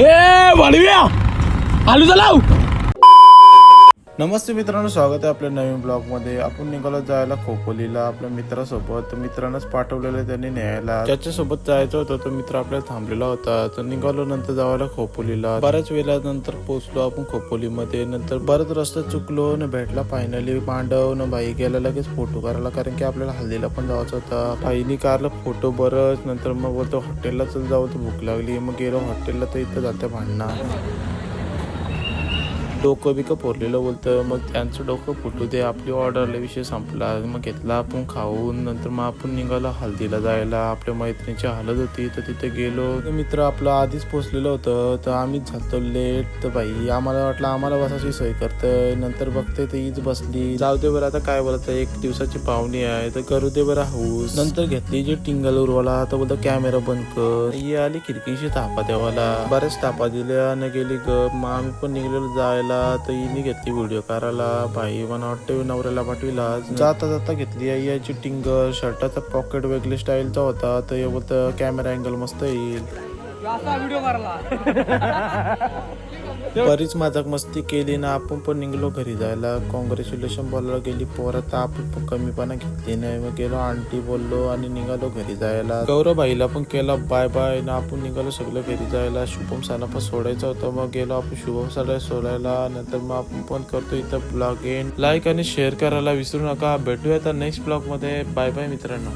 ए वाढव्या आलू चलाव. नमस्ते मित्रांनो, स्वागत आहे आपल्या नवीन ब्लॉग मध्ये. आपण निघालो जायला खोपोलीला आपल्या मित्रासोबत. मित्रांनाच पाठवलेलं त्यांनी न्यायला. ज्याच्यासोबत जायचं होतं तो मित्र आपल्याला थांबलेला होता. तर निघालो नंतर जायला खोपोलीला. बऱ्याच वेळा नंतर पोहोचलो आपण खोपोलीमध्ये. नंतर बरंच रस्ता चुकलो न भेटला. फायनली मांडव न भाई गेला लगेच फोटो करायला, कारण की आपल्याला हल्दीला पण जायचं होता. भाईनी काढला फोटो बरंच. नंतर मग बोलतो हॉटेलला चल जाऊ, तर भूक लागली. मग गेलो हॉटेलला, तर इथं जाते भांडणं. डोकं बिकं फोरलेलं बोलतं. मग त्यांचं डोकं फुटू दे, आपली ऑर्डरला विषय संपला. मग घेतला आपण खाऊन. नंतर मग आपण निघालो हल्दीला जायला. आपल्या मैत्रिणीची हालत होती, तर तिथे गेलो. मित्र आपलं आधीच पोचलेलं होतं, तर आम्हीच झालतो लेट. तर बाई आम्हाला वाटलं आम्हाला बसायची सोय करतंय. नंतर बघते तर हीच बसली. जाऊ दे बरं, आता काय बोलतं, एक दिवसाची पाहुणी आहे तर करू दे बरं हाऊस. नंतर घेतली जी टिंगल उरवाला, तर बोलतो कॅमेरा बंद कर. ही आली खिडकीशी तापा देवाला. बऱ्याच तापा दिल्या न गेली ग. मग आम्ही पण निघलेलो जायला. तर हिने घेतली व्हिडिओ करायला. बाई मला वाटतं नवऱ्याला पाठविला. जाता जाता घेतली याची टिंगर. शर्टाचा पॉकेट वेगळी स्टाईलचा होता. तर हे बोलतं कॅमेरा अँगल मस्त येईल. बरीच मजाक मस्ती केली ना. आपण पण निघलो घरी जायला. कॉंग्रॅच्युलेशन बोलायला गेली पोरं, तर आपण पण कमीपणा घेतली नाही. मग गेलो आंटी बोललो आणि निघालो घरी जायला. गौरव भाईला पण केला बाय बाय ना. आपण निघालो सगळं घरी जायला. शुभम साना पण सोडायचं होतं. मग गेलो आपण शुभम साला सोडायला. नंतर मग आपण पण करतो इथं ब्लॉग एंड. लाईक आणि शेअर करायला विसरू नका. भेटूया आता नेक्स्ट ब्लॉग मध्ये. बाय बाय मित्रांनो.